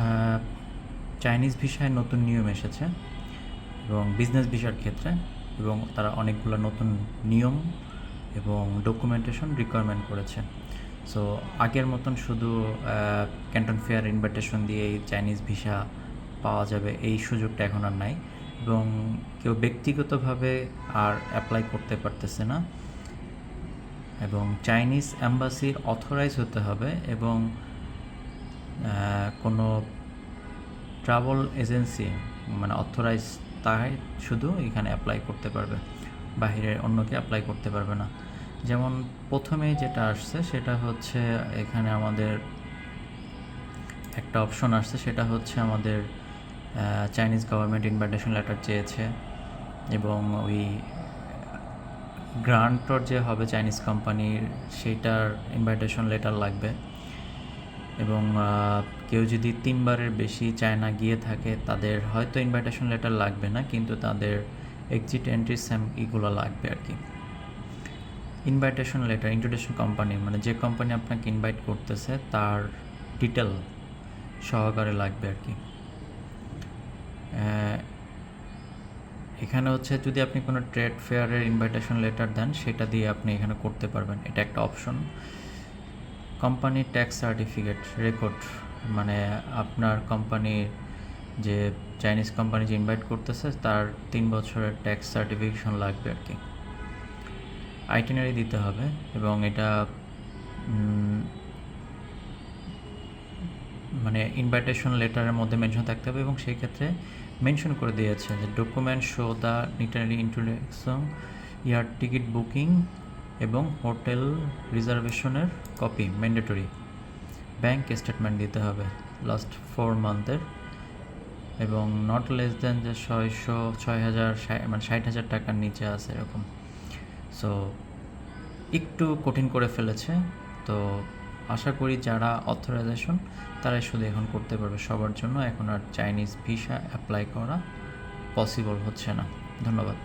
আহ, Chinese ভিসায় নতুন নিয়ম এসেছে এবং বিজনেস ভিসার ক্ষেত্রে, এবং তারা অনেকগুলো নতুন নিয়ম এবং ডকুমেন্টেশন রিকোয়ারমেন্ট করেছে। সো আগের মতন শুধু ক্যান্টন ফেয়ার ইনভাইটেশন দিয়েই চাইনিজ ভিসা পাওয়া যাবে এই সুযোগটা এখন আর নাই, এবং কেউ ব্যক্তিগতভাবে আর অ্যাপ্লাই করতে পারতেছে না, এবং চাইনিজ অ্যাম্বাসির অথরাইজ হতে হবে, এবং কোনো ট্রাভেল এজেন্সি মানে অথরাইজ তাই শুধু এখানে অ্যাপ্লাই করতে পারবে, বাহিরের অন্যকে অ্যাপ্লাই করতে পারবে না। যেমন প্রথমেই যেটা আসছে সেটা হচ্ছে এখানে আমাদের একটা অপশন আসছে, সেটা হচ্ছে আমাদের চাইনিজ গভর্নমেন্ট ইনভাইটেশন লেটার চেয়েছে, এবং ওই গ্রান্টর যে হবে চাইনিজ কোম্পানির সেইটার ইনভাইটেশন লেটার লাগবে, এবং কেউ যদি 3 বারের বেশি চায়না গিয়ে থাকে তাদের হয়তো ইনভাইটেশন লেটার লাগবে না, কিন্তু তাদের এক্সিট এন্ট্রি এগুলো লাগবে আর কি। ইনভাইটেশন লেটার ইনভিটেশন কোম্পানি মানে যে কোম্পানি আপনাকে ইনভাইট করতেছে তার ডিটেল সহকারে লাগবে আর কি। এখানে হচ্ছে যদি আপনি কোনো ট্রেড ফেয়ারের ইনভাইটেশন লেটার দেন সেটা দিয়ে আপনি এখানে করতে পারবেন, এটা একটা option. Company tax certificate record মানে আপনার কোম্পানির যে চাইনিজ কোম্পানি যে ইনভাইট করতেছে তার 3 বছরের ট্যাক্স সার্টিফিকেশন লাগবে আর কি। আইটিনারি দিতে হবে, এবং এটা মানে ইনভাইটেশন লেটারের মধ্যে মেনশন থাকতে হবে, এবং সেই ক্ষেত্রে মেনশন করে দিয়েছে যে ডকুমেন্ট শো দ্য নিটারি ইন্ট্রোডাকশন এয়ার টিকিট বুকিং এবং হোটেল রিজার্ভেশনের কপি ম্যান্ডেটরি। ব্যাংক স্টেটমেন্ট দিতে হবে লাস্ট 4 মান্থের, এবং নট লেস দেন যে 6,000 মানে 60,000 টাকার নিচে আছে এরকম। সো একটু কঠিন করে ফেলেছে, তো আশা করি যারা অথরাইজেশন তারাই শুধু এখন করতে পারবে, সবার জন্য এখন আর চাইনিজ ভিসা অ্যাপ্লাই করা পসিবল হচ্ছে না। ধন্যবাদ।